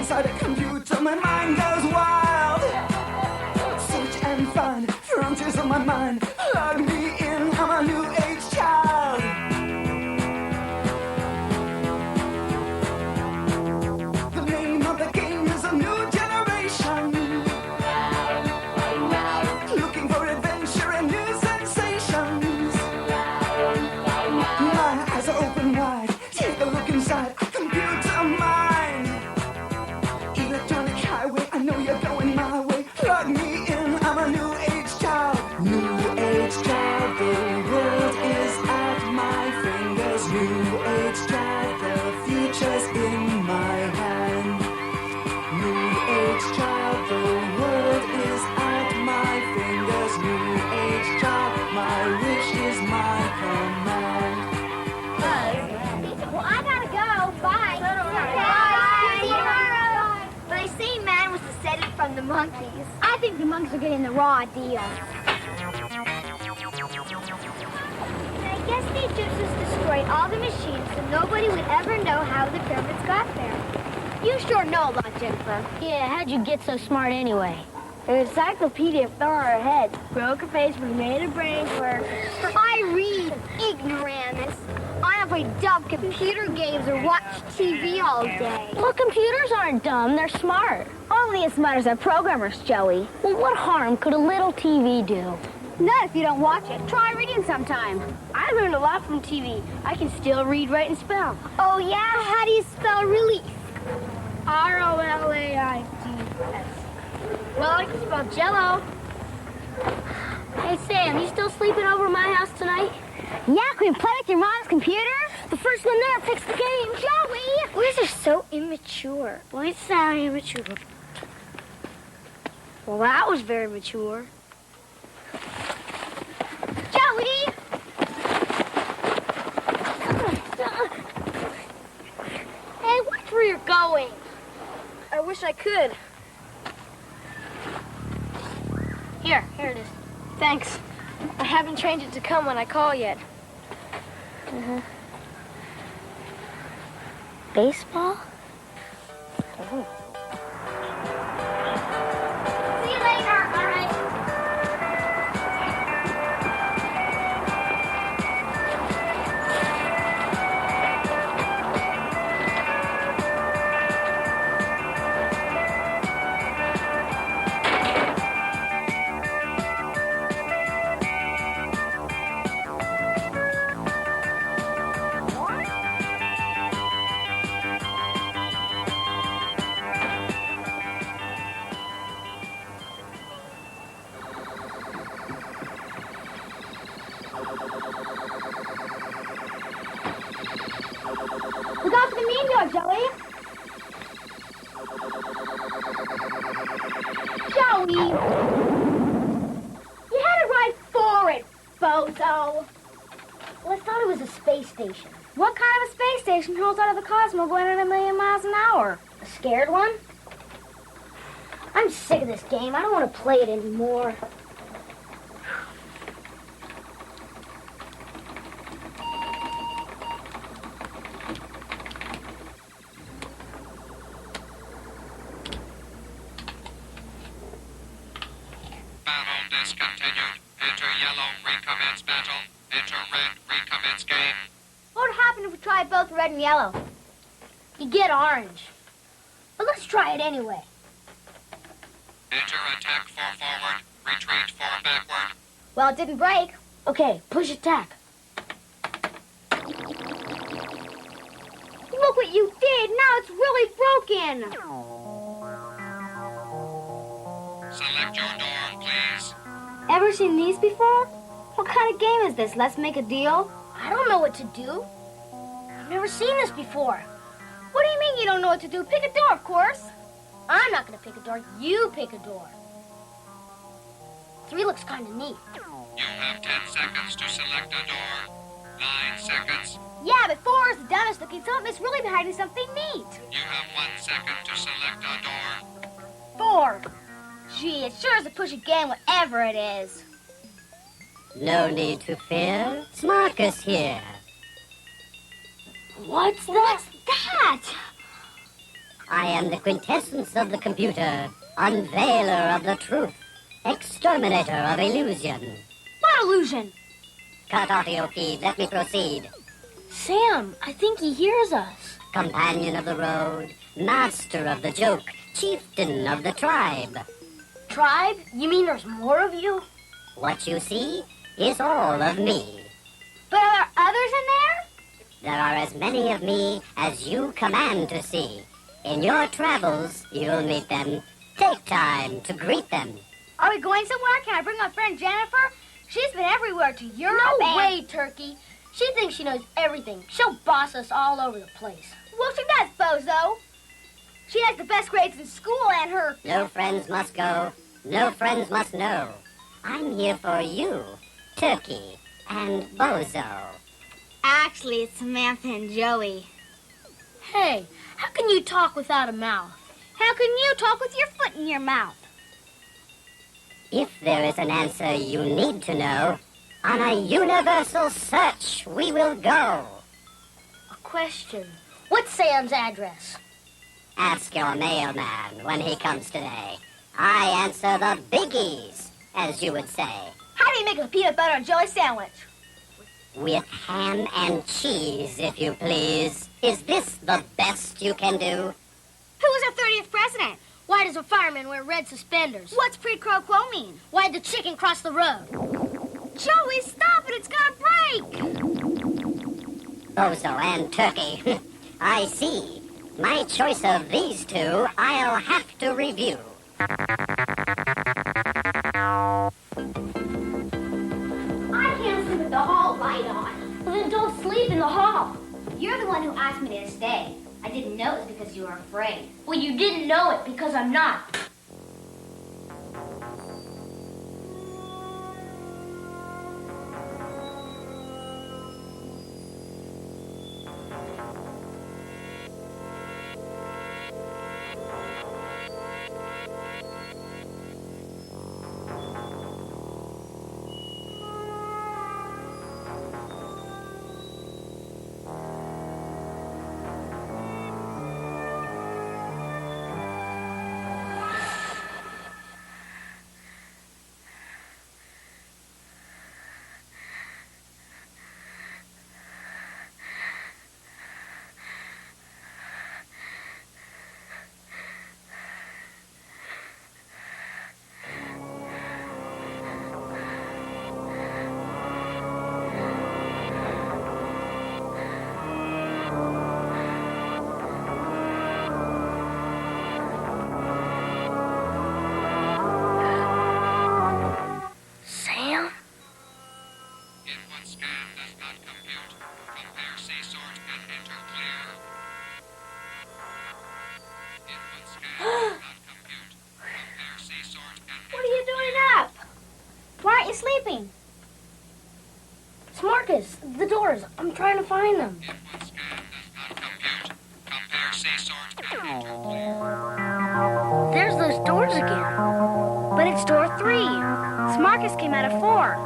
inside a computer, my mind goes wild. Search and find frontiers of my mind. Plug me in, I'm a new age child. The name of the game is a new generation. Looking for adventure and new sensations. My eyes are open wide. Take a look inside a computer mind. Electronic highway, I know you're going my way. Plug me in, I'm a new age child. New age child, the world is at my fingers. New age child, the future's in my hand. New age child, the world is at my fingers. New age child, my wish is my command. Well, I gotta go. Bye. Bye. See you tomorrow. But I say man was descended from the monkeys. I think the monkeys are getting the raw deal. I guess they just destroyed all the machines so nobody would ever know how the pyramids got there. You sure know a lot, Jennifer. Yeah, how'd you get so smart anyway? An encyclopedia fell on her head, broke her face, but made her brains work. I read, ignoramus. I don't play dumb computer games or watch TV all day. Well, computers aren't dumb, they're smart. Only as smart as our programmers, Joey. Well, what harm could a little TV do? Not if you don't watch it. Try reading sometime. I learned a lot from TV. I can still read, write, and spell. Oh, yeah? How do you spell relief? R-O-L-A-I-D-S. Well, I can spell Jell-O. Hey, Sam, you still sleeping over at my house tonight? Yeah, can we play with your mom's computer? The first one there picks the game. Joey! Boys are so immature. Boys sound immature. Well, that was very mature. Joey! Hey, watch where you're going. I wish I could. Here it is. Thanks. I haven't trained it to come when I call yet. Baseball? See you later. All right. Look out for the mean dog, Joey. Joey! You had to ride for it, bozo. Well, I thought it was a space station. What kind of a space station hurls out of the cosmos going at 1,000,000 miles an hour? A scared one? I'm sick of this game. I don't want to play it anymore. Battle discontinued. Enter yellow, recommence battle. Enter red, recommence game. What would happen if we tried both red and yellow? You get orange. But let's try it anyway. Enter attack 4 forward, retreat 4 backward. Well, it didn't break. Okay, push attack. Look what you did. Now it's really broken. Select your door, please. Ever seen these before? What kind of game is this? Let's make a deal? I don't know what to do. I've never seen this before. What do you mean you don't know what to do? Pick a door, of course. I'm not going to pick a door. You pick a door. 3 looks kind of neat. You have 10 seconds to select a door. 9 seconds. Yeah, but 4 is the dumbest looking, so it must really be hiding something neat. You have 1 second to select a door. 4. Gee, it sure is a push again, whatever it is. No need to fear. Smarkus here. What's that? What's that? I am the quintessence of the computer, unveiler of the truth, exterminator of illusion. What illusion? Cut audio feed, let me proceed. Sam, I think he hears us. Companion of the road, master of the joke, chieftain of the tribe. Tribe? You mean there's more of you? What you see is all of me. But are there others in there? There are as many of me as you command to see. In your travels, you'll meet them. Take time to greet them. Are we going somewhere? Can I bring my friend Jennifer? She's been everywhere to Europe. No way, Turkey. She thinks she knows everything. She'll boss us all over the place. Well, she does, Bozo. She has the best grades in school and her... No friends must go. No friends must know. I'm here for you, Turkey and Bozo. Actually, it's Samantha and Joey. Hey, how can you talk without a mouth? How can you talk with your foot in your mouth? If there is an answer you need to know, on a universal search we will go. A question. What's Sam's address? Ask your mailman when he comes today. I answer the biggies, as you would say. How do you make a peanut butter and jelly sandwich? With ham and cheese, if you please. Is this the best you can do? Who was our 30th president? Why does a fireman wear red suspenders? What's quid pro quo mean? Why'd the chicken cross the road? Joey, stop it! It's gonna break! Bozo and Turkey. I see. My choice of these two I'll have to review. I can't sleep with the hall light on. Well, then don't sleep in the hall. You're the one who asked me to stay. I didn't know it was because you were afraid. Well, you didn't know it because I'm not. Input scan does not compute. Compare sea sort and enter clear. Input scan does not compute. Compare sea sort and What are you doing up? Why aren't you sleeping? Smarkus, the doors. I'm trying to find them. input scan does not compute. Compare sea sort and enter clear. There's those doors again. But it's door 3. Smarkus came out of 4.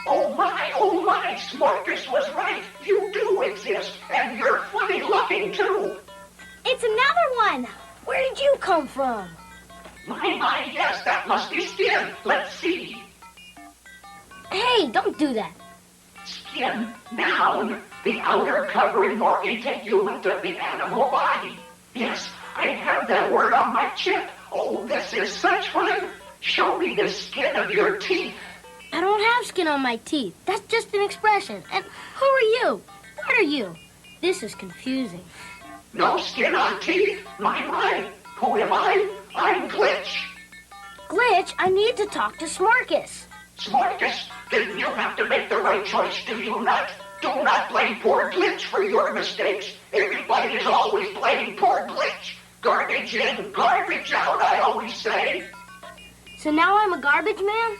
Oh my, Smarkus was right. You do exist, and you're funny looking too. It's another one. Where did you come from? My, yes, that must be skin. Let's see. Hey, don't do that. Skin, noun, the outer covering or integument of the animal body. Yes, I have that word on my chip. Oh, this is such fun. Show me the skin of your teeth. I don't have skin on my teeth. That's just an expression. And who are you? What are you? This is confusing. No skin on teeth? My. Who am I? I'm Glitch. Glitch, I need to talk to Smarkus. Smarkus, then you have to make the right choice, do you not? Do not blame poor Glitch for your mistakes. Everybody is always blaming poor Glitch. Garbage in, garbage out, I always say. So now I'm a garbage man?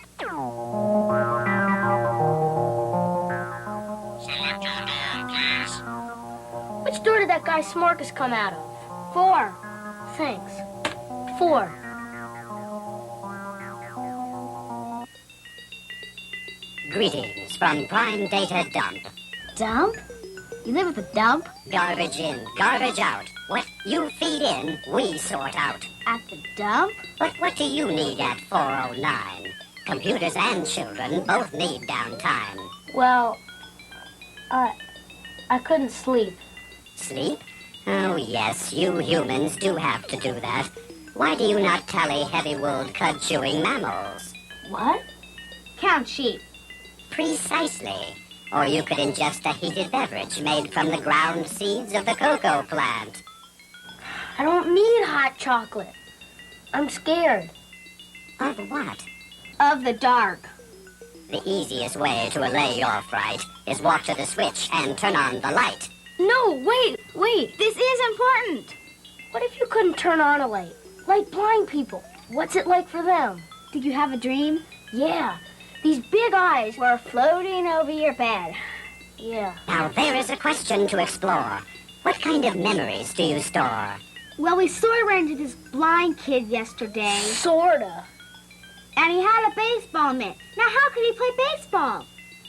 Select your door, please. Which door did that guy Smarkus come out of? 4. Thanks. 4. Greetings from Prime Data Dump. dump? You live at the dump? Garbage in, garbage out. What you feed in, we sort out. At the dump? But what do you need at 4:09? Computers and children both need downtime. Well, I couldn't sleep. Sleep? Oh, yes, you humans do have to do that. Why do you not tally heavy-wooled, cud-chewing mammals? What? Count sheep. Precisely. Or you could ingest a heated beverage made from the ground seeds of the cocoa plant. I don't need hot chocolate. I'm scared. Of what? Of the dark. The easiest way to allay your fright is walk to the switch and turn on the light. No, wait. This is important. What if you couldn't turn on a light? Like blind people. What's it like for them? Did you have a dream? Yeah. These big eyes were floating over your bed. Yeah. Now there is a question to explore. What kind of memories do you store? Well, we sort of ran into this blind kid yesterday. Sorta. And he had a baseball mitt. Now, how could he play baseball?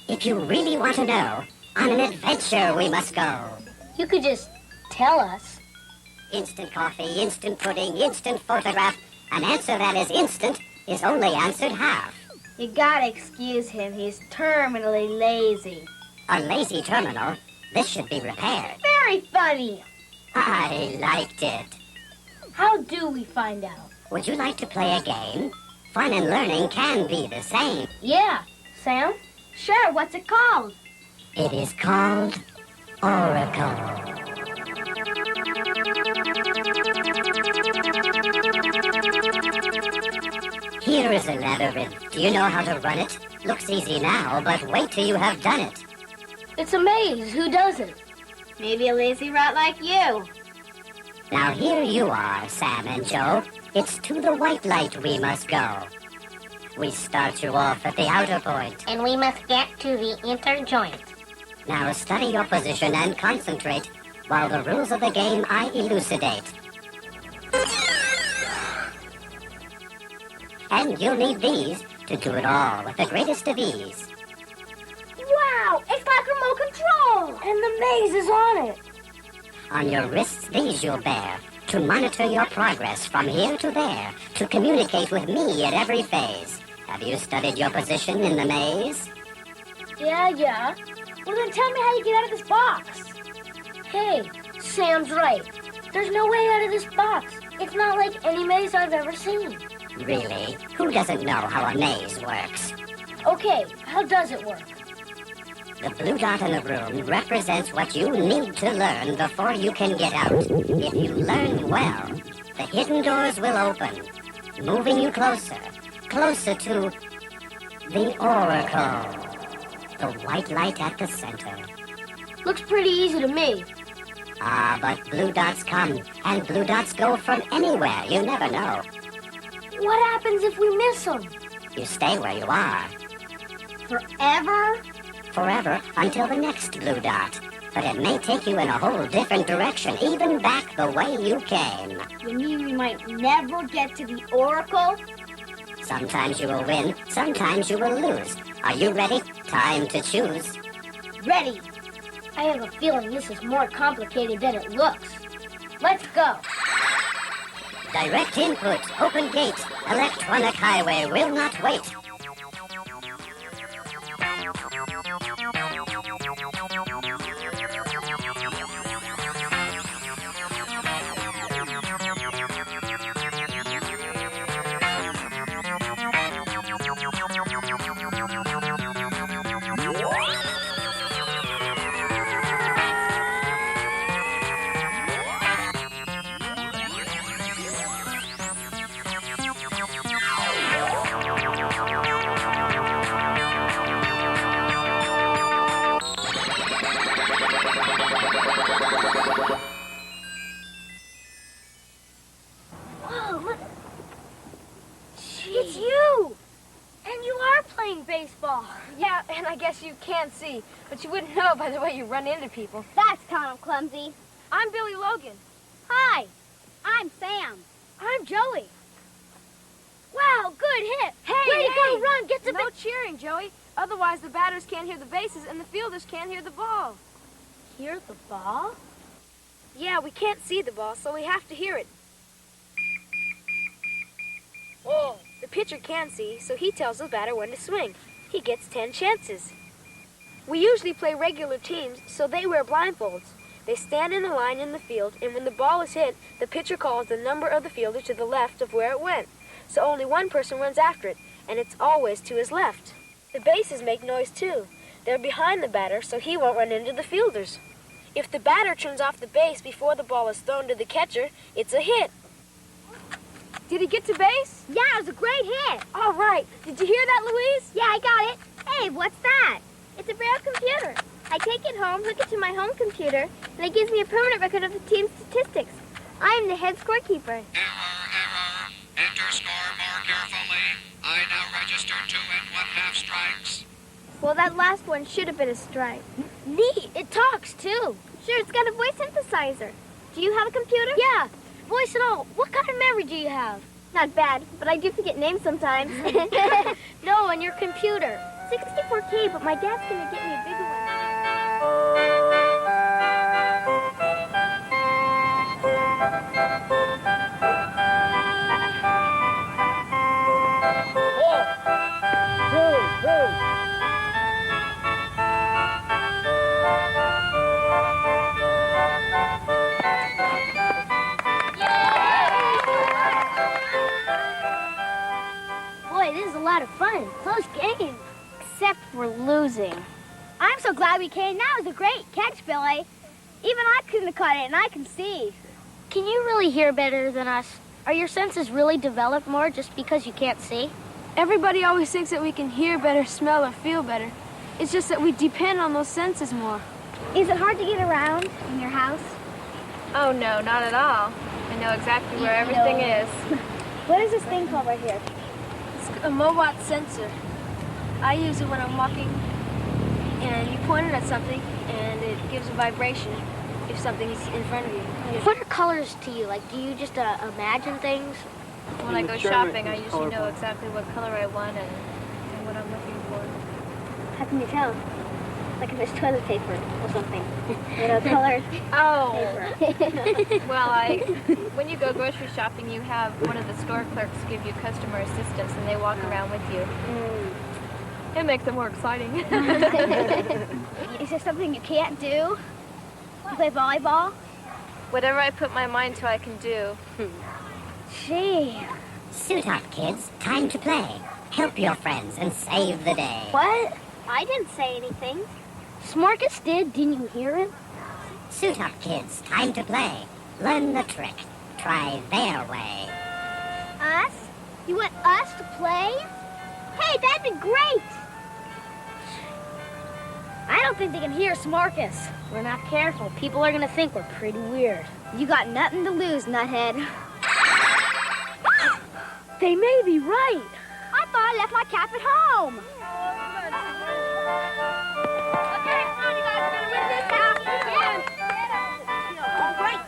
If you really want to know, on an adventure we must go. You could just tell us. Instant coffee, instant pudding, instant photograph. An answer that is instant is only answered half. You gotta excuse him. He's terminally lazy. A lazy terminal? This should be repaired. Very funny. I liked it. How do we find out? Would you like to play a game? Fun and learning can be the same. Yeah. Sam? Sure, what's it called? It is called Oracle. Here is a labyrinth. Do you know how to run it? Looks easy now, but wait till you have done it. It's a maze. Who doesn't? Maybe a lazy rat like you. Now here you are, Sam and Joe. It's to the white light we must go. We start you off at the outer point. And we must get to the inner joint. Now study your position and concentrate while the rules of the game I elucidate. And you'll need these to do it all with the greatest of ease. Wow, it's like remote control. And the maze is on it. On your wrists, these you'll bear to monitor your progress from here to there, to communicate with me at every phase. Have you studied your position in the maze? Yeah. Well, then tell me how you get out of this box. Hey, Sam's right. There's no way out of this box. It's not like any maze I've ever seen. Really? Who doesn't know how a maze works? Okay, how does it work? The blue dot in the room represents what you need to learn before you can get out. If you learn well, the hidden doors will open, moving you closer to the Oracle. The white light at the center. Looks pretty easy to me. Ah, but blue dots come, and blue dots go from anywhere. You never know. What happens if we miss them? You stay where you are. Forever? Forever until the next blue dot. But it may take you in a whole different direction, even back the way you came. You mean we might never get to the Oracle? Sometimes you will win, sometimes you will lose. Are you ready? Time to choose. Ready. I have a feeling this is more complicated than it looks. Let's go. Direct input, open gate, electronic highway will not wait. It's you! And you are playing baseball. Yeah, and I guess you can't see, but you wouldn't know by the way you run into people. That's kind of clumsy. I'm Billy Logan. Hi, I'm Sam. I'm Joey. Wow, good hit. Hey, Way to hey! go, run, get some... No cheering, Joey. Otherwise, the batters can't hear the bases and the fielders can't hear the ball. Hear the ball? Yeah, we can't see the ball, so we have to hear it. Oh, the pitcher can see, so he tells the batter when to swing. He gets 10 chances. We usually play regular teams, so they wear blindfolds. They stand in a line in the field, and when the ball is hit, the pitcher calls the number of the fielder to the left of where it went. So only one person runs after it, and it's always to his left. The bases make noise too. They're behind the batter, so he won't run into the fielders. If the batter turns off the base before the ball is thrown to the catcher, it's a hit. Did he get to base? Yeah, it was a great hit. All right. Did you hear that, Louise? Yeah, I got it. Hey, what's that? It's a Braille computer. I take it home, hook it to my home computer, and it gives me a permanent record of the team's statistics. I am the head scorekeeper. Error. Enter score more carefully. I now register 2 1/2 strikes. Well, that last one should have been a strike. Neat. It talks, too. Sure, it's got a voice synthesizer. Do you have a computer? Yeah. Voice and all. What kind of memory do you have? Not bad, but I do forget names sometimes. No, on your computer. 64K, but my dad's gonna get me a bigger one. Boy, this is a lot of fun. Close game. Except we're losing. I'm so glad we came. That was a great catch, Billy. Even I couldn't have caught it, and I can see. Can you really hear better than us? Are your senses really developed more just because you can't see? Everybody always thinks that we can hear better, smell, or feel better. It's just that we depend on those senses more. Is it hard to get around in your house? Oh, no, not at all. I know exactly where everything is. What is this thing called right here? It's a Mobot sensor. I use it when I'm walking, and you point it at something, and it gives a vibration if something's in front of you. What are colors to you? Like, do you just imagine things? When I go shopping, I usually know exactly what color I want and what I'm looking for. How can you tell? Like if it's toilet paper or something. You know, colored Oh, paper. well, when you go grocery shopping, you have one of the store clerks give you customer assistance, and they walk around with you. It makes it more exciting. Is there something you can't do? You play volleyball? Whatever I put my mind to, I can do. Gee. Suit up, kids. Time to play. Help your friends and save the day. What? I didn't say anything. Smarkus did. Didn't you hear him? Suit up, kids. Time to play. Learn the trick. Try their way. Us? You want us to play? Hey, that'd be great! I don't think they can hear Smarkus. We're not careful. People are going to think we're pretty weird. You got nothing to lose, nuthead. They may be right. I thought I left my cap at home. Okay, come on, you guys are gonna win this half. Yeah. Great.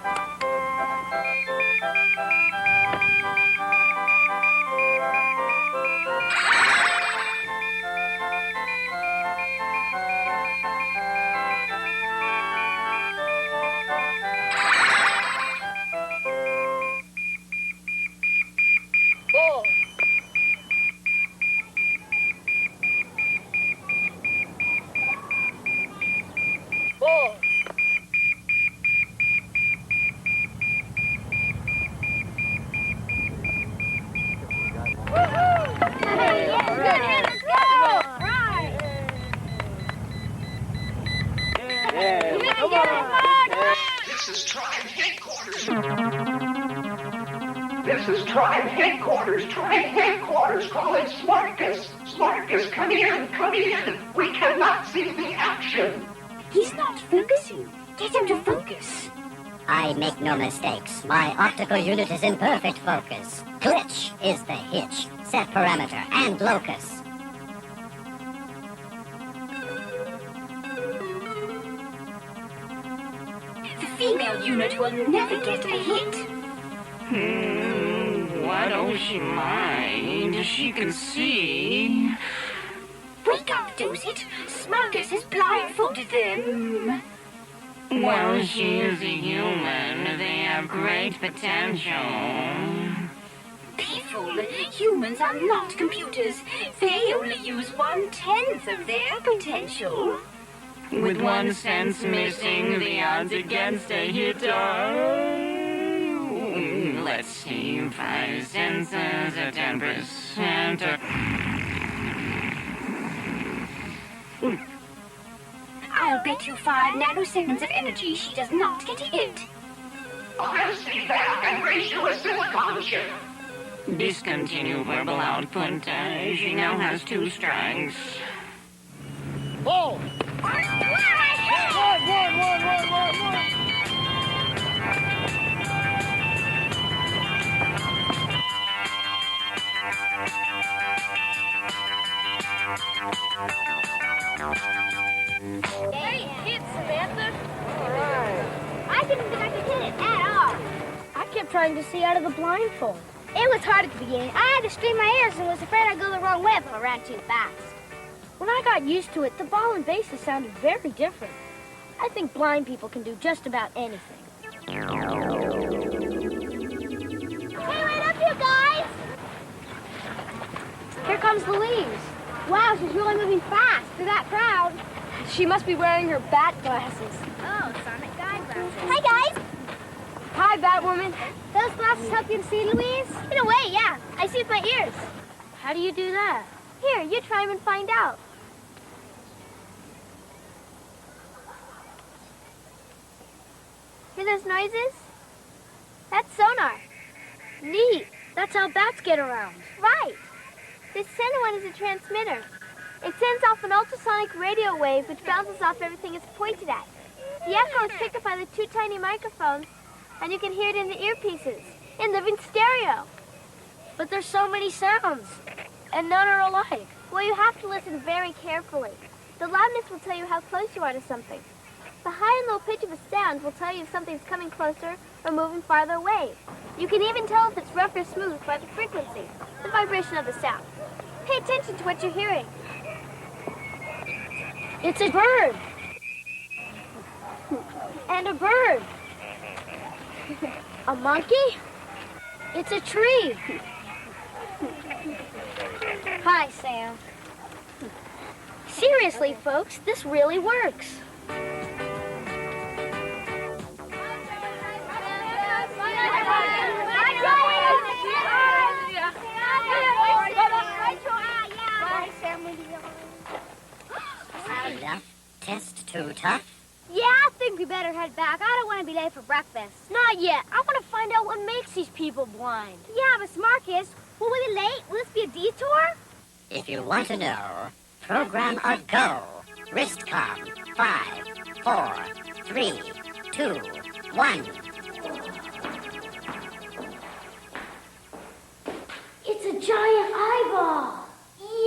This is Tribe Headquarters. This is Tribe Headquarters. Tribe Headquarters calling Smarkus. Smarkus, come in, come in. We cannot see the action. He's not focusing. Get him to focus. I make no mistakes. My optical unit is in perfect focus. Glitch is the hitch. Set parameter and locus. The female unit will never get a hit. Why don't she mind? She can see. Wake up, use it. Smarkus has blindfolded them. Well, she is a human. They have great potential. Be fool. Humans are not computers. They only use 1/10 of their potential. With one sense missing, the odds against a hit are... Let's see, 5 senses at 10%. I'll bet you 5 nanoseconds of energy she does not get hit. I'll see that and raise you a silicon chip. Discontinue verbal output. She now has 2 strikes. Ball! Hey, hit, Samantha. I didn't think I could hit it at all. I kept trying to see out of the blindfold. It was hard at the beginning. I had to strain my ears and was afraid I'd go the wrong way if I ran too fast. When I got used to it, the ball and bases sounded very different. I think blind people can do just about anything. Hey, wait up, you guys! Here comes the leaves. Wow, she's really moving fast through that crowd. She must be wearing her bat glasses. Oh, sonic guide glasses. Hi, guys! Hi, Batwoman. Those glasses help you to see, Louise? In a way, yeah. I see with my ears. How do you do that? Here, you try them and find out. Hear those noises? That's sonar. Neat. That's how bats get around. Right. This center one is a transmitter. It sends off an ultrasonic radio wave which bounces off everything it's pointed at. The echo is picked up by the 2 tiny microphones, and you can hear it in the earpieces, in living stereo. But there's so many sounds, and none are alike. Well, you have to listen very carefully. The loudness will tell you how close you are to something. The high and low pitch of a sound will tell you if something's coming closer or moving farther away. You can even tell if it's rough or smooth by the frequency, the vibration of the sound. Pay attention to what you're hearing. It's a bird. And a bird. A monkey? It's a tree. Hi, Sam. Seriously, folks, this really works. Enough? Test too tough? Yeah, I think we better head back. I don't want to be late for breakfast. Not yet. I want to find out what makes these people blind. Yeah, but Smarkus, will we be late? Will this be a detour? If you want to know, program a go. Wristcom. 5, 4, 3, 2, 1. It's a giant eyeball.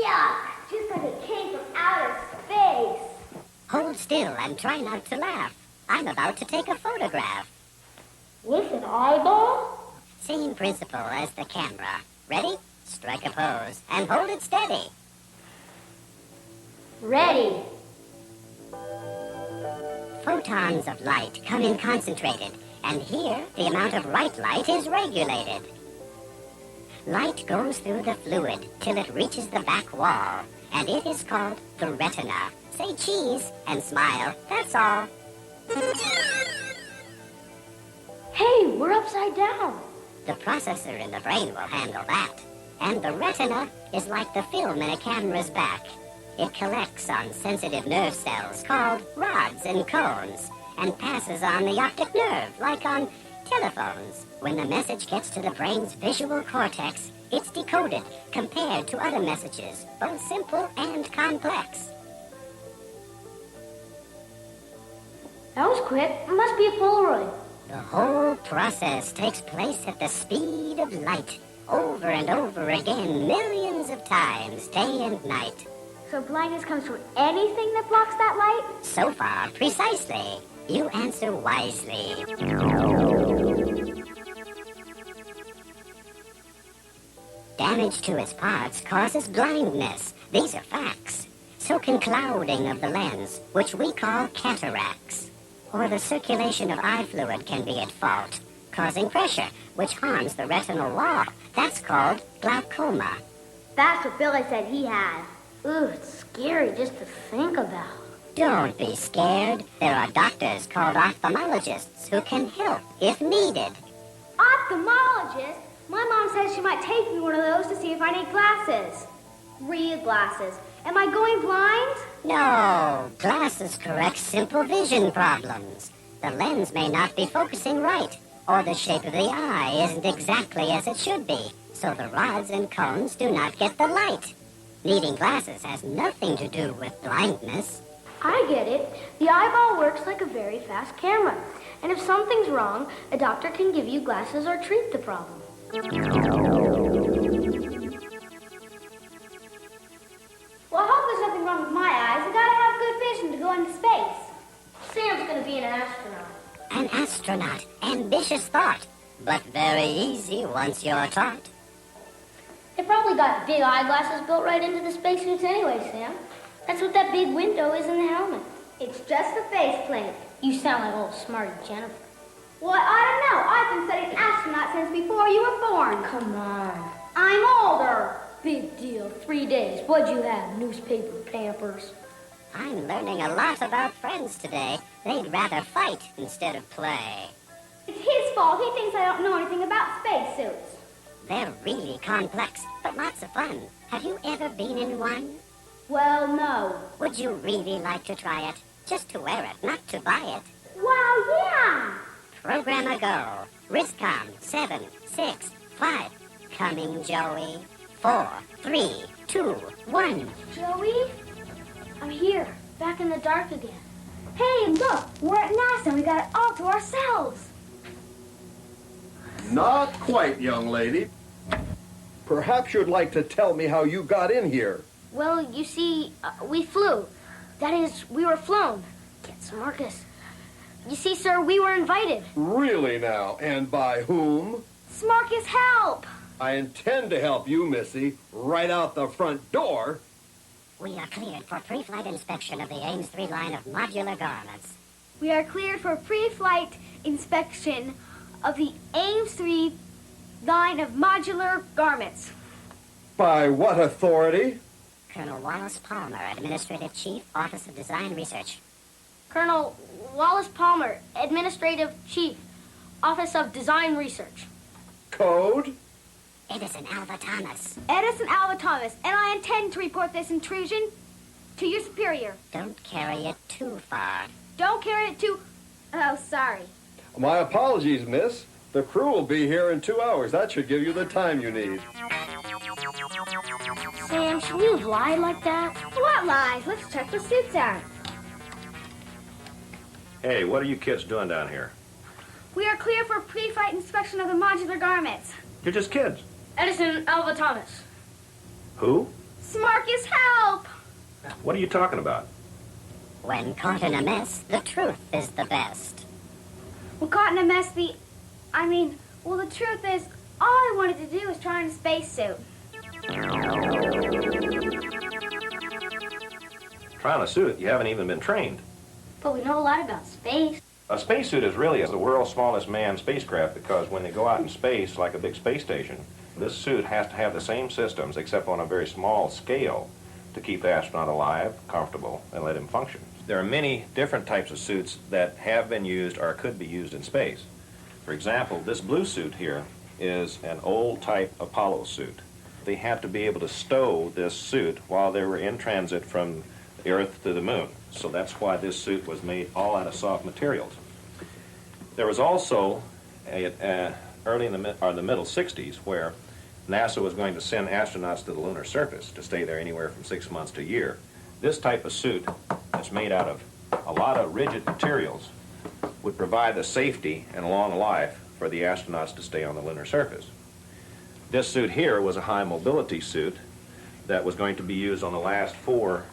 Yuck! Just like it came from outer space. Hold still and try not to laugh. I'm about to take a photograph. With an eyeball? Same principle as the camera. Ready? Strike a pose and hold it steady. Ready. Photons of light come in concentrated, and here the amount of right light is regulated. Light goes through the fluid till it reaches the back wall, and it is called the retina. Say cheese and smile, that's all. Hey, we're upside down. The processor in the brain will handle that. And the retina is like the film in a camera's back. It collects on sensitive nerve cells called rods and cones and passes on the optic nerve like on telephones. When the message gets to the brain's visual cortex, it's decoded compared to other messages, both simple and complex. That was quick. It must be a Polaroid. The whole process takes place at the speed of light, over and over again, millions of times, day and night. So blindness comes from anything that blocks that light? So far, precisely. You answer wisely. Damage to its parts causes blindness. These are facts. so can clouding of the lens, which we call cataracts. Or the circulation of eye fluid can be at fault, causing pressure, which harms the retinal wall. That's called glaucoma. That's what Billy said he had. Ooh, it's scary just to think about. Don't be scared. There are doctors called ophthalmologists who can help if needed. Ophthalmologist? My mom says she might take me one of those to see if I need glasses. Real glasses. Am I going blind? No, glasses correct simple vision problems. The lens may not be focusing right, or the shape of the eye isn't exactly as it should be, so the rods and cones do not get the light. Needing glasses has nothing to do with blindness. I get it. The eyeball works like a very fast camera. And if something's wrong, a doctor can give you glasses or treat the problem. Well, I hope there's nothing wrong with my eyes. I gotta have good vision to go into space. Sam's gonna be an astronaut. An astronaut. Ambitious thought, but very easy once you're taught. They probably got big eyeglasses built right into the spacesuits anyway, Sam. That's what that big window is in the helmet. It's just the faceplate. You sound like old smarty Jennifer. Well, I don't know. I've been studying astronaut since before you were born. Come on. I'm older. Big deal. 3 days. What'd you have? Newspaper, Pampers? I'm learning a lot about friends today. They'd rather fight instead of play. It's his fault. He thinks I don't know anything about spacesuits. They're really complex, but lots of fun. Have you ever been in one? Well, no. Would you really like to try it? Just to wear it, not to buy it. Wow, yeah! Program go. Riscom 7, 6, 5. Coming, Joey. 4, 3, 2, 1. Joey? I'm here, back in the dark again. Hey, look, we're at NASA and we got it all to ourselves. Not quite, young lady. Perhaps you'd like to tell me how you got in here. Well, you see, we flew. That is, we were flown. Get Smarkus. You see, sir, we were invited. Really now? And by whom? Smarkus, help! I intend to help you, Missy, right out the front door. We are cleared for pre-flight inspection of the Ames 3 line of modular garments. We are cleared for pre-flight inspection of the Ames 3 line of modular garments. By what authority? Colonel Wallace Palmer, Administrative Chief, Office of Design Research. Colonel Wallace Palmer, Administrative Chief, Office of Design Research. Code? Edison Alva Thomas. Edison Alva Thomas, and I intend to report this intrusion to your superior. Don't carry it too far. Don't carry it too... Oh, sorry. My apologies, miss. The crew will be here in 2 hours. That should give you the time you need. Sam, should we have lied like that? What lies? Let's check the suits out. Hey, what are you kids doing down here? We are clear for pre-flight inspection of the modular garments. You're just kids. Edison Alva Thomas. Who? Smarkus, help! What are you talking about? When caught in a mess, the truth is the best. We're caught in a mess, the truth is, all I wanted to do was try on a spacesuit. Try on a suit? You haven't even been trained. But we know a lot about space. A spacesuit is really the world's smallest manned spacecraft because when they go out in space, like a big space station, this suit has to have the same systems except on a very small scale to keep the astronaut alive, comfortable, and let him function. There are many different types of suits that have been used or could be used in space. For example, this blue suit here is an old type Apollo suit. They had to be able to stow this suit while they were in transit from the Earth to the Moon. So that's why this suit was made all out of soft materials. There was also early in the middle 60s where NASA was going to send astronauts to the lunar surface to stay there anywhere from 6 months to a year. This type of suit that's made out of a lot of rigid materials would provide the safety and long life for the astronauts to stay on the lunar surface. This suit here was a high mobility suit that was going to be used on the last 4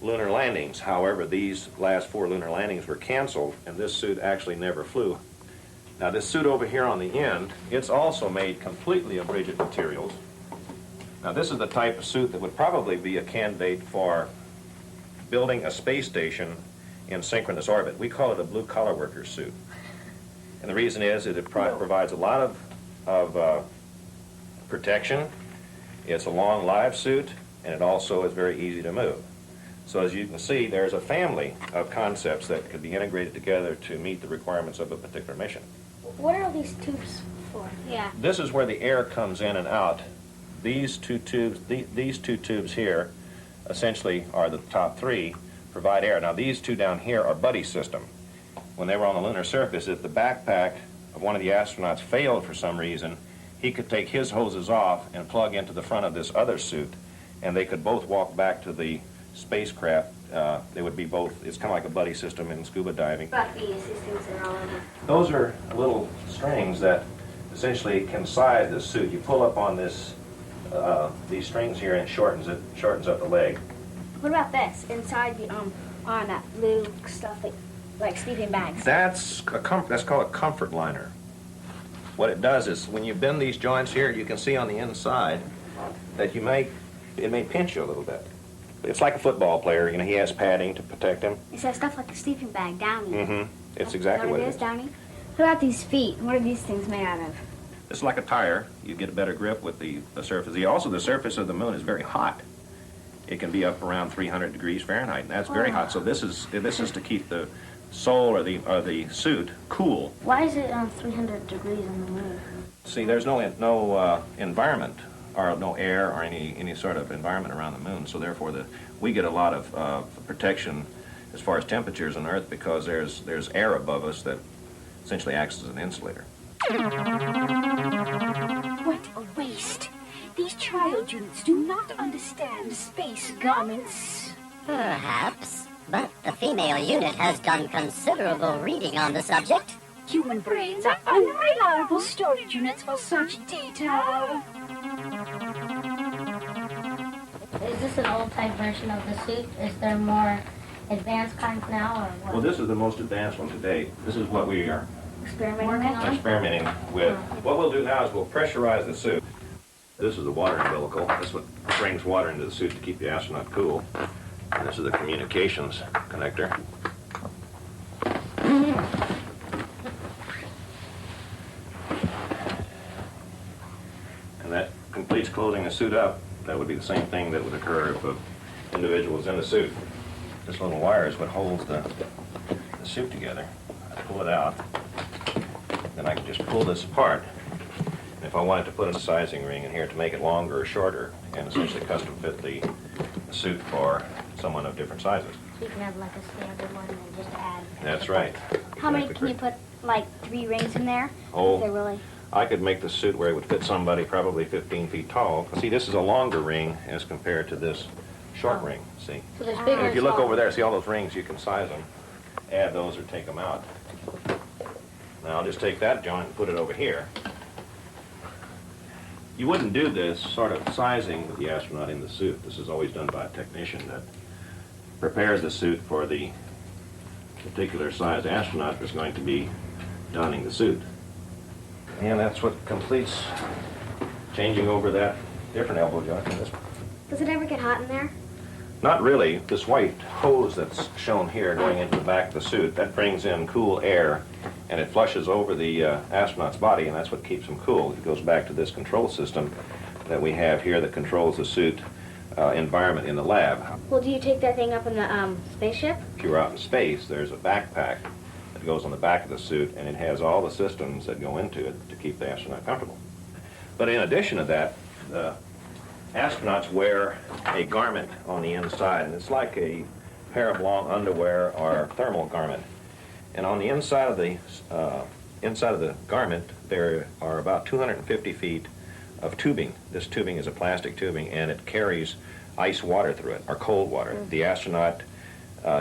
lunar landings. However, these last 4 lunar landings were canceled and this suit actually never flew. Now this suit over here on the end, it's also made completely of rigid materials. Now this is the type of suit that would probably be a candidate for building a space station in synchronous orbit. We call it a blue-collar worker suit. And the reason is that it provides a lot of protection. It's a long live suit, and it also is very easy to move. So as you can see, there's a family of concepts that could be integrated together to meet the requirements of a particular mission. What are all these tubes for? Yeah. This is where the air comes in and out. These two tubes, these two tubes here, essentially are the top three, provide air. Now these two down here are buddy system. When they were on the lunar surface, if the backpack of one of the astronauts failed for some reason, he could take his hoses off and plug into the front of this other suit, and they could both walk back to the spacecraft. They would be both, it's kind of like a buddy system in scuba diving. About these things that are all over. Those are little strings that essentially can size the suit. You pull up on this, these strings here, and it shortens up the leg. What about this? Inside the, on that blue stuff, like sleeping bags. That's called a comfort liner. What it does is when you bend these joints here, you can see on the inside that it may pinch you a little bit. It's like a football player, you know, he has padding to protect him. It's that stuff like the sleeping bag, Downy. Mm-hmm. It's exactly what it is. Downy? What about these feet? What are these things made out of? It's like a tire. You get a better grip with the surface. Also, the surface of the moon is very hot. It can be up around 300 degrees Fahrenheit, and that's very hot. So this is to keep the sole or the suit cool. Why is it 300 degrees on the moon? See, there's no environment, or no air or any sort of environment around the moon, so therefore we get a lot of protection as far as temperatures on Earth because there's air above us that essentially acts as an insulator. What a waste. These child units do not understand space garments. Perhaps, but the female unit has done considerable reading on the subject. Human brains are unreliable storage units for such data. Is this an old type version of the suit? Is there more advanced kinds now, or what? Well, this is the most advanced one to date. This is what we are experimenting with. What we'll do now is we'll pressurize the suit. This is the water umbilical. This one brings water into the suit to keep the astronaut cool. And this is the communications connector. And that completes closing the suit up. That would be the same thing that would occur if an individual was in the suit. This little wire is what holds the suit together. I pull it out, then I can just pull this apart. And if I wanted to put a sizing ring in here to make it longer or shorter, and essentially custom fit the suit for someone of different sizes. So you can have like a standard one and just add. That's right. How many can you put, like 3 rings in there? Oh, if they're really... I could make the suit where it would fit somebody probably 15 feet tall. See, this is a longer ring as compared to this short ring, see? So there's bigger And if you look and over there, see all those rings, you can size them, add those or take them out. Now I'll just take that joint and put it over here. You wouldn't do this sort of sizing with the astronaut in the suit. This is always done by a technician that prepares the suit for the particular size astronaut that's going to be donning the suit. And that's what completes changing over that different elbow joint in this one. Does it ever get hot in there? Not really. This white hose that's shown here going into the back of the suit, that brings in cool air and it flushes over the astronaut's body, and that's what keeps him cool. It goes back to this control system that we have here that controls the suit environment in the lab. Well, do you take that thing up in the spaceship? If you're out in space, there's a backpack that goes on the back of the suit, and it has all the systems that go into it to keep the astronaut comfortable. But in addition to that, the astronauts wear a garment on the inside, and it's like a pair of long underwear or thermal garment. And on the inside of the garment, there are about 250 feet of tubing. This tubing is a plastic tubing, and it carries ice water through it, or cold water. The astronaut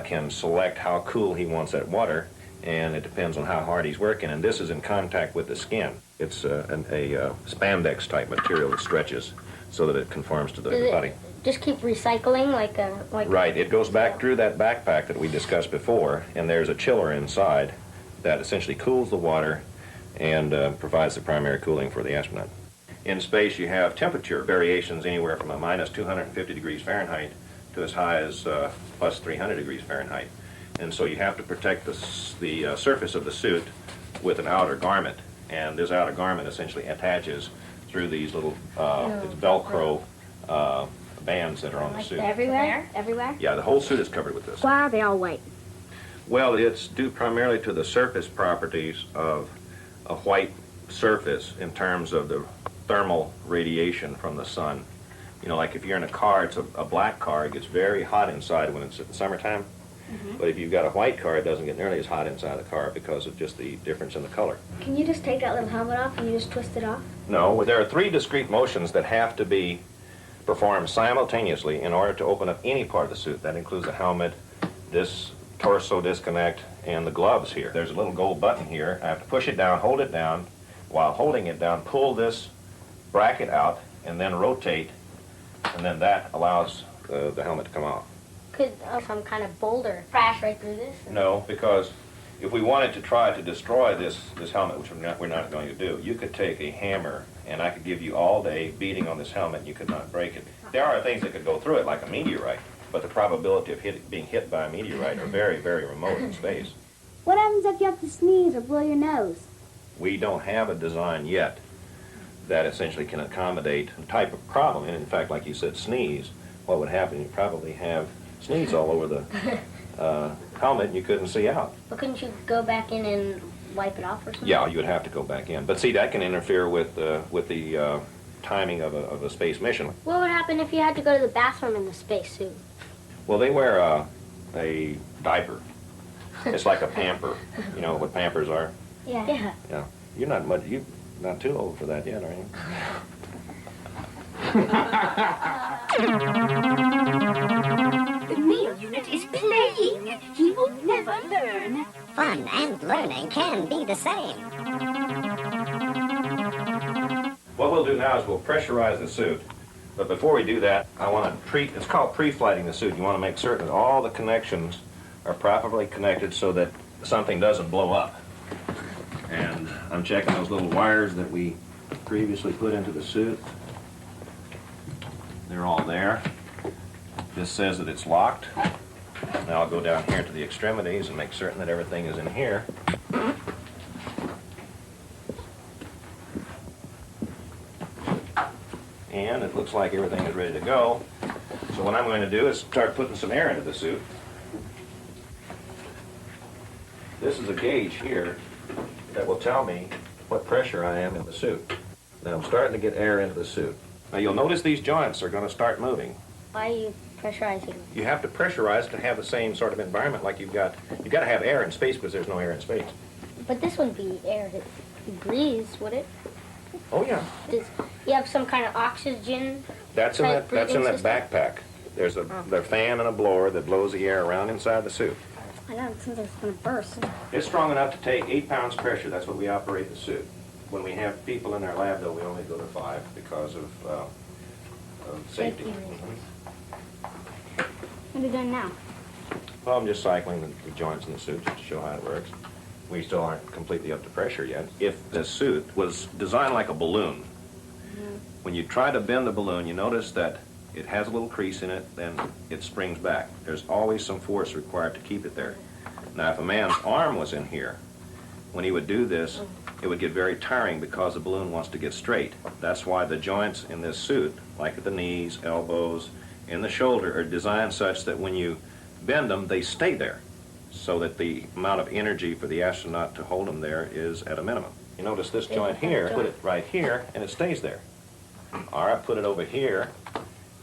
can select how cool he wants that water, and it depends on how hard he's working, and this is in contact with the skin. It's a spandex type material that stretches so that it conforms to the body. Just keep recycling like Right, it goes back through that backpack that we discussed before, and there's a chiller inside that essentially cools the water and provides the primary cooling for the astronaut. In space, you have temperature variations anywhere from a minus 250 degrees Fahrenheit to as high as plus 300 degrees Fahrenheit. And so you have to protect the surface of the suit with an outer garment. And this outer garment essentially attaches through these little it's Velcro bands that are on the suit. Everywhere? Everywhere? Yeah, the whole suit is covered with this. Why are they all white? Well, it's due primarily to the surface properties of a white surface in terms of the thermal radiation from the sun. You know, like if you're in a car, it's a black car, it gets very hot inside when it's in the summertime. But if you've got a white car, it doesn't get nearly as hot inside the car because of just the difference in the color. Can you just take that little helmet off and you just twist it off? No, there are 3 discrete motions that have to be performed simultaneously in order to open up any part of the suit. That includes the helmet, this torso disconnect, and the gloves here. There's a little gold button here. I have to push it down, hold it down. While holding it down, pull this bracket out, and then rotate, and then that allows the helmet to come off. Could some kind of boulder crash right through this? No, because if we wanted to try to destroy this helmet, which we're not going to do, you could take a hammer, and I could give you all day beating on this helmet, and you could not break it. There are things that could go through it, like a meteorite, but the probability of being hit by a meteorite are very, very remote in space. What happens if you have to sneeze or blow your nose? We don't have a design yet that essentially can accommodate the type of problem. And in fact, like you said, sneeze, what would happen? You'd probably have sneeze all over the helmet and you couldn't see out. But couldn't you go back in and wipe it off or something? Yeah, you would have to go back in. But see, that can interfere with the timing of a space mission. What would happen if you had to go to the bathroom in the spacesuit? Well, they wear a diaper. It's like a pamper. You know what pampers are? Yeah. Yeah. You're not too old for that yet, are you? The male unit is playing. He will never learn. Fun and learning can be the same. What we'll do now is we'll pressurize the suit. But before we do that, I want to it's called pre-flighting the suit. You want to make certain that all the connections are properly connected so that something doesn't blow up. And I'm checking those little wires that we previously put into the suit. They're all there. This says that it's locked. Now I'll go down here to the extremities and make certain that everything is in here. And it looks like everything is ready to go. So what I'm going to do is start putting some air into the suit. This is a gauge here that will tell me what pressure I am in the suit. Now I'm starting to get air into the suit. Now you'll notice these joints are going to start moving. Why are you pressurizing? You have to pressurize to have the same sort of environment like you've got to have air in space because there's no air in space. But this wouldn't be air that breathes, would it? Oh yeah. Does you have some kind of oxygen? That's in that system? backpack. There's a fan and a blower that blows the air around inside the suit. I know, it seems like it's going to burst. It's strong enough to take 8 pounds pressure. That's what we operate the suit. When we have people in our lab, though, we only go to 5 because of safety. What are you doing now? Well, I'm just cycling the joints in the suit just to show how it works. We still aren't completely up to pressure yet. If the suit was designed like a balloon, when you try to bend the balloon, you notice that it has a little crease in it, then it springs back. There's always some force required to keep it there. Now, if a man's arm was in here, when he would do this, it would get very tiring because the balloon wants to get straight. That's why the joints in this suit, like at the knees, elbows, and the shoulder, are designed such that when you bend them, they stay there, so that the amount of energy for the astronaut to hold them there is at a minimum. You notice this joint here, put it right here, and it stays there. Or I put it over here,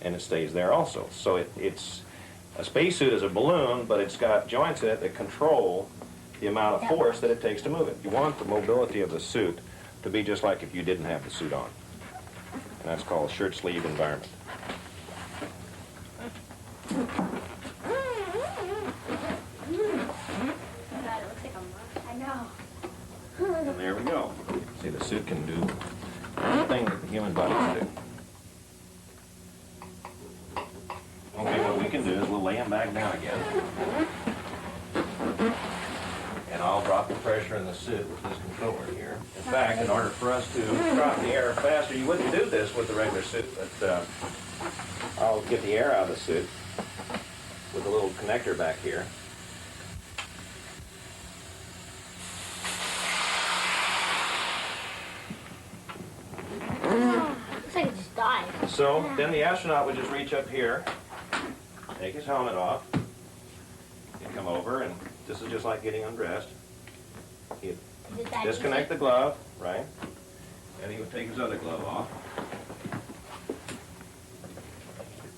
and it stays there also. So it's a spacesuit is a balloon, but it's got joints in it that control the amount of force that it takes to move it. You want the mobility of the suit to be just like if you didn't have the suit on. And that's called shirt sleeve environment. And there we go. See, the suit can do anything that the human body can do. Okay, what we can do is we'll lay him back down again. And I'll drop the pressure in the suit with this controller here. In fact, in order for us to drop the air faster, you wouldn't do this with the regular suit, but I'll get the air out of the suit. with a little connector back here. Looks like it just died. So then the astronaut would just reach up here, take his helmet off, and come over, and this is just like getting undressed. He'd disconnect the glove, right? And he would take his other glove off.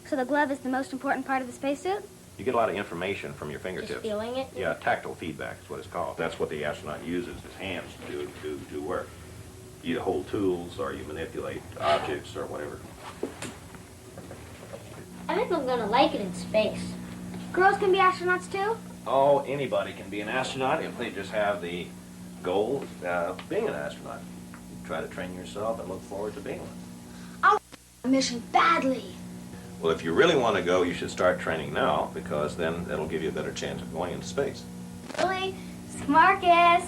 So the glove is the most important part of the spacesuit? You get a lot of information from your fingertips. Just feeling it? Yeah, tactile feedback is what it's called. That's what the astronaut uses, his hands, to do work. You hold tools, or you manipulate objects, or whatever. I think I'm gonna like it in space. Girls can be astronauts too? Oh, anybody can be an astronaut if they just have the goal of being an astronaut. You try to train yourself and look forward to being one. I want a mission badly. Well, if you really want to go, you should start training now, because then that'll give you a better chance of going into space. Really? Smarkus.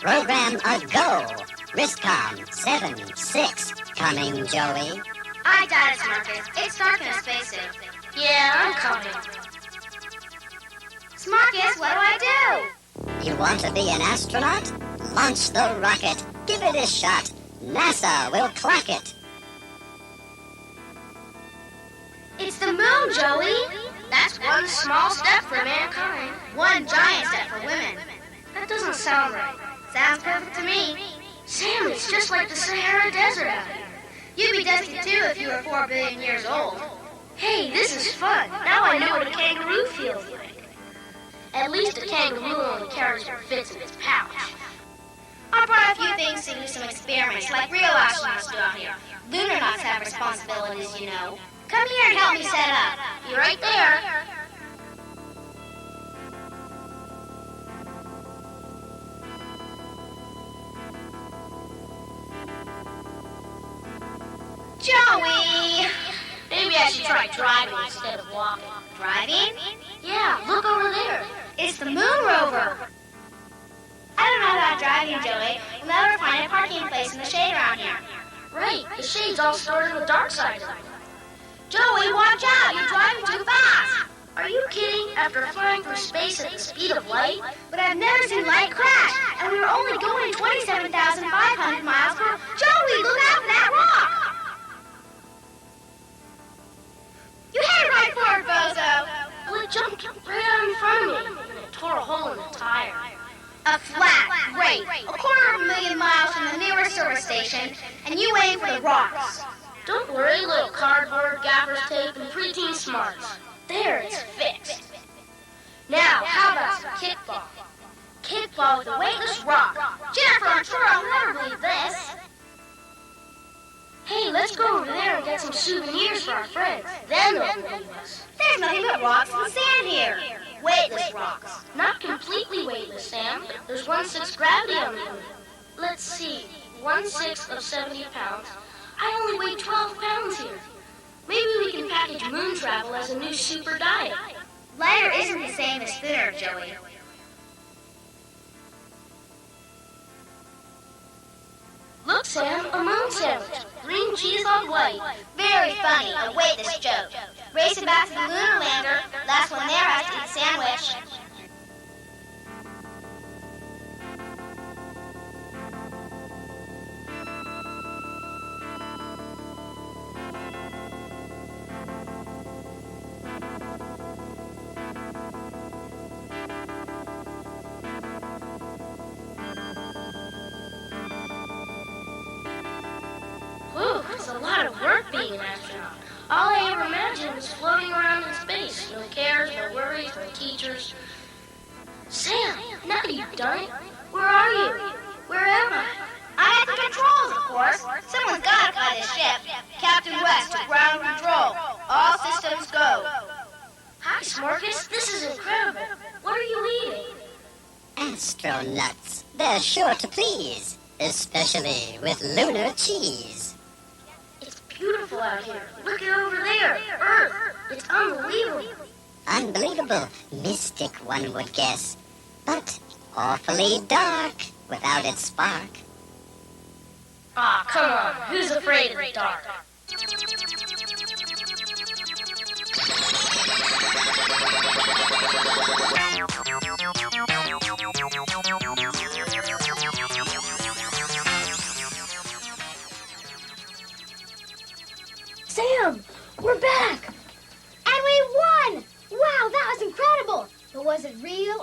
Program a go. Riscom 76 coming, Joey. I got it, Smarkus. It's dark in a spacesuit. Yeah, I'm coming. Smarkus, what do I do? You want to be an astronaut? Launch the rocket. Give it a shot. NASA will clock it. It's the moon, Joey. That's one small step for mankind, one giant step for women. That doesn't sound right. Sounds perfect to me. Sam, it's just like the Sahara Desert out here. You'd be dusty too if you were 4 billion years old. Hey, this is fun. Now I know what a kangaroo feels like. At least a kangaroo only carries what fits in its pouch. I brought a few things to do some experiments like real astronauts do out here. Lunarnauts have responsibilities, you know. Come here and help me set up. Be right there. Joey! Maybe I should try driving instead of walking. Driving? Yeah, look over there. It's the moon rover. I don't know about driving, Joey. We'll never find a parking place in the shade around here. Right, the shade's all stored on the dark side of the moon. Joey, watch out! You're driving too fast! Are you kidding? After flying through space at the speed of light? But I've never seen light crash, and we were only going 27,500 miles per hour. Joey, look out for that rock! You headed right for it, Bozo! Well, it jumped right out in front of me, and it tore a hole in the tire. A flat, great, 250,000 miles from the nearest service station, and you aim for the rocks. Don't worry, little cardboard, gaffer's tape, and preteen smarts. There, it's fixed. Now, how about some kickball? Kickball with a weightless rock. Jennifer, I'm sure I'll never believe this. Hey, let's go over there and get some souvenirs for our friends. Then they'll believe us. There's nothing but rocks and sand here. Weightless rocks. Not completely weightless, Sam. There's 1/6 gravity on the moon. Let's see, 1/6 of 70 pounds. I only weigh 12 pounds here. Maybe we can package moon travel as a new super diet. Lighter isn't the same as thinner, Joey. Look, Sam, a moon sandwich. Green cheese on white. Very funny, a weightless joke. Race it back to the lunar lander. Last one there has to eat a sandwich. Whew, it's a lot of work being an astronaut. All I ever imagined was floating around in space. No cares, no worries, no teachers. Sam, now you've done it. Where are you? Where am I? I'm at the controls, of course. Someone's got to fly this ship. Captain West to ground control. All systems go. Hi, Smarkus. This is incredible. What are you eating? Astronauts, they're sure to please, especially with lunar cheese. It's beautiful out here. Look at over there. Earth. It's unbelievable. Unbelievable, mystic one would guess, but awfully dark without its spark. Ah, come on. Who's afraid of the dark?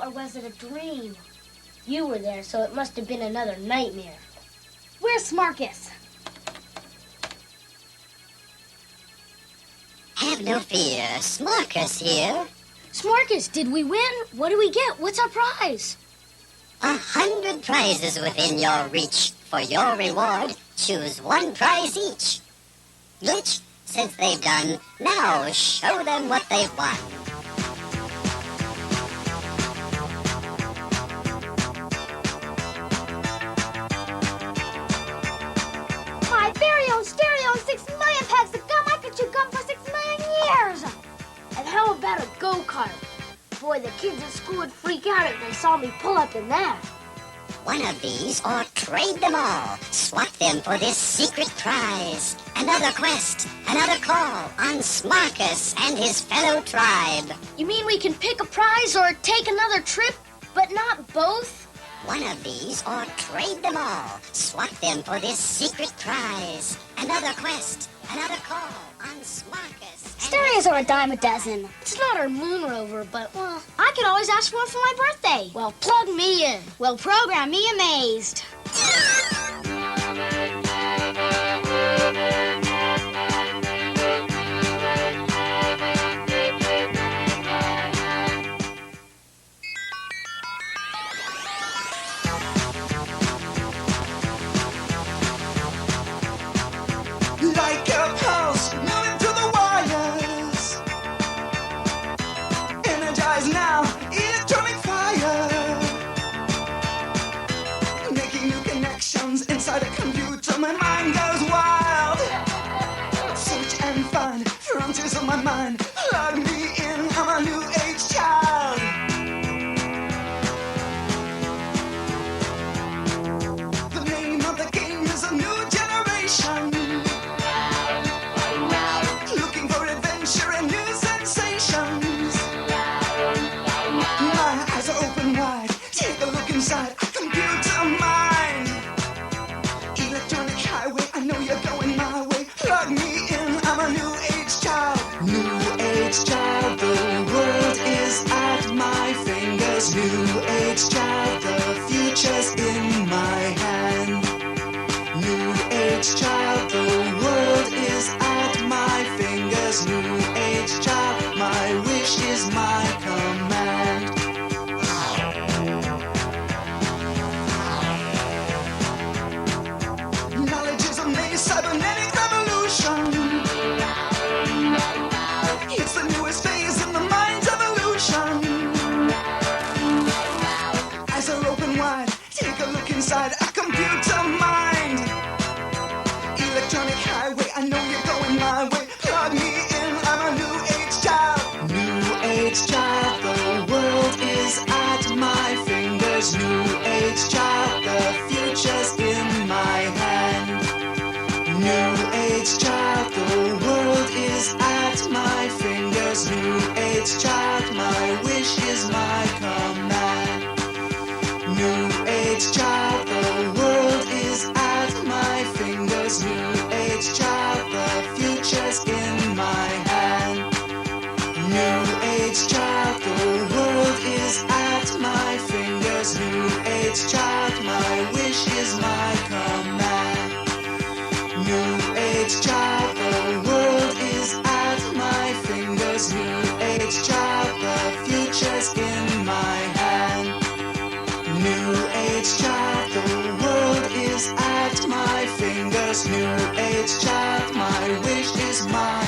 Or was it a dream? You were there, so it must have been another nightmare. Where's Smarkus? Have no fear, Smarkus here. Smarkus, did we win? What do we get? What's our prize? 100 prizes within your reach. For your reward, choose one prize each. Glitch, since they've done, now show them what they've won. My very own stereo, 6 million packs of gum. I could chew gum for 6 million years. And how about a go-kart? Boy, the kids at school would freak out if they saw me pull up in that. One of these or trade them all. Swap them for this secret prize. Another quest, another call on Smarkus and his fellow tribe. You mean we can pick a prize or take another trip, but not both? One of these or trade them all. Swap them for this secret prize. Another quest, another call on Smarkus. Stereos are a dime a dozen. It's not our moon rover, but, well, I could always ask for one for my birthday. Well, plug me in. Well, program me amazed. Like a pulse moving through the wires. Energize now, electronic fire. Making new connections inside a computer. My mind goes wild. Search and find frontiers of my mind. Plug me in, I'm a new age child. The name of the game is a new generation. Looking for adventure and new sensations. My eyes are open wide. Take a look inside a computer mind. Electronic highway, I know you're going my way. Plug me in, I'm a new age child. New age child, the world is at my fingers. New age child, the future's in my hand. New age child, the world is at my fingers. New age child, my wish is my command. Knowledge is a maze, cybernetic revolution. It's the newest phase in the mind's evolution. Eyes are open wide, take a look inside a computer mind. Electronic highway, I know you're going my way. Plug me in, I'm a new age child. New age child, the world is at my fingers. New age child, the future's in my hand. New age child, the world is at my fingers. New age child, my wish is my command. New age child, the world is at my fingers. New age child, the future's in my hand. New age child, the world is at my fingers. New age child, my wish is my command. New age child, the world is at my fingers. New age child, the future's in my hand. New age child, the world is at my fingers. New age child, my wish is mine.